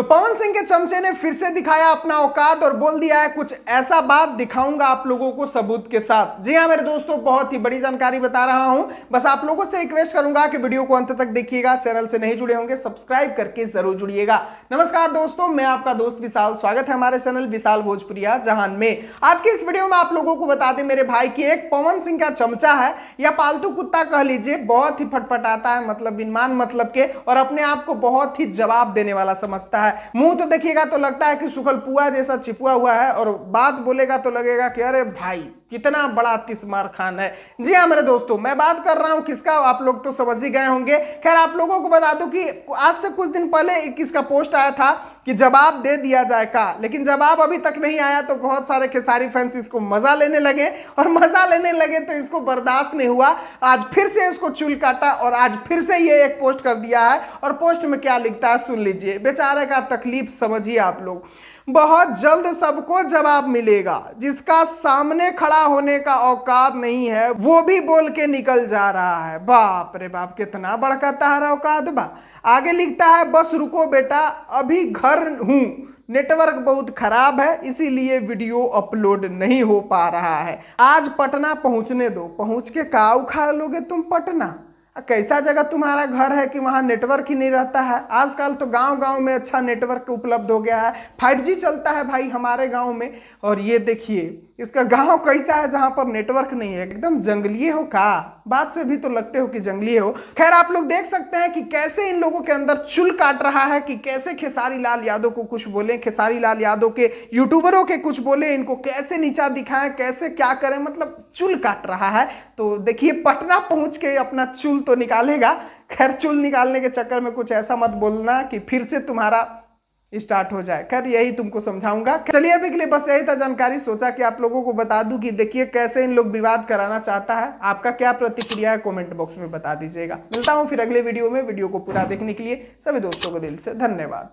तो पवन सिंह के चमचे ने फिर से दिखाया अपना औकात और बोल दिया है कुछ ऐसा बात दिखाऊंगा आप लोगों को सबूत के साथ। जी हां मेरे दोस्तों, बहुत ही बड़ी जानकारी बता रहा हूं। बस आप लोगों से रिक्वेस्ट करूंगा कि वीडियो को अंत तक देखिएगा। चैनल से नहीं जुड़े होंगे सब्सक्राइब करके जरूर जुड़िएगा। नमस्कार दोस्तों, मैं आपका दोस्त विशाल, स्वागत है हमारे चैनल विशाल भोजपुरिया जहान में। आज की इस वीडियो में आप लोगों को बता दें मेरे भाई की एक पवन सिंह का चमचा है या पालतू कुत्ता कह लीजिए, बहुत ही फटफटाता है, मतलब बिनमान मतलब के, और अपने आप को बहुत ही जवाब देने वाला समझता है। मुंह तो देखिएगा तो लगता है कि सुखल पुआ जैसा चिपका हुआ है, और बात बोलेगा तो लगेगा कि अरे भाई कितना बड़ा तिस्मार खान है। जी हाँ मेरे दोस्तों, मैं बात कर रहा हूं किसका, आप लोग तो समझ ही गए होंगे। खैर आप लोगों को बता दूं कि आज से कुछ दिन पहले किसका पोस्ट आया था कि जवाब दे दिया जाए का, लेकिन जवाब अभी तक नहीं आया। तो बहुत सारे खेसारी फैंस इसको मजा लेने लगे, और मजा लेने लगे तो इसको बर्दाश्त नहीं हुआ। आज फिर से इसको चूल काटा और आज फिर से ये एक पोस्ट कर दिया है। और पोस्ट में क्या लिखता है सुन लीजिए, बेचारे का तकलीफ समझिए आप लोग। बहुत जल्द सबको जवाब मिलेगा, जिसका सामने खड़ा होने का औकात नहीं है वो भी बोल के निकल जा रहा है। बाप रे बाप, कितना बड़का तारा औकात बा। आगे लिखता है बस रुको बेटा, अभी घर हूं, नेटवर्क बहुत खराब है इसीलिए वीडियो अपलोड नहीं हो पा रहा है। आज पटना पहुंचने दो, पहुंच के का उखाड़ लोगे तुम पटना। कैसा जगह तुम्हारा घर है कि वहां नेटवर्क ही नहीं रहता है। आजकल तो गांव गांव में अच्छा नेटवर्क उपलब्ध हो गया है, 5G चलता है भाई हमारे गांव में। और ये देखिए इसका गांव कैसा है जहां पर नेटवर्क नहीं है, एकदम जंगली हो का। बात से भी तो लगते हो कि जंगली हो। खैर आप लोग देख सकते हैं कि कैसे इन लोगों के अंदर चुल काट रहा है कि कैसे खेसारी लाल यादव को कुछ बोले, खेसारी लाल यादव के यूट्यूबरों के कुछ बोले, इनको कैसे नीचा दिखाएं, कैसे क्या करें, मतलब चुल काट रहा है। तो देखिए पटना पहुंच के अपना चुल तो निकालेगा। खैर चुल निकालने के चक्कर में कुछ ऐसा मत बोलना कि फिर से तुम्हारा स्टार्ट हो जाए। खैर यही तुमको समझाऊंगा। चलिए अभी के लिए बस यही था जानकारी, सोचा कि आप लोगों को बता दूं कि देखिए कैसे इन लोग विवाद कराना चाहता है। आपका क्या प्रतिक्रिया है कमेंट बॉक्स में बता दीजिएगा। मिलता हूं फिर अगले वीडियो में। वीडियो को पूरा देखने के लिए सभी दोस्तों को दिल से धन्यवाद।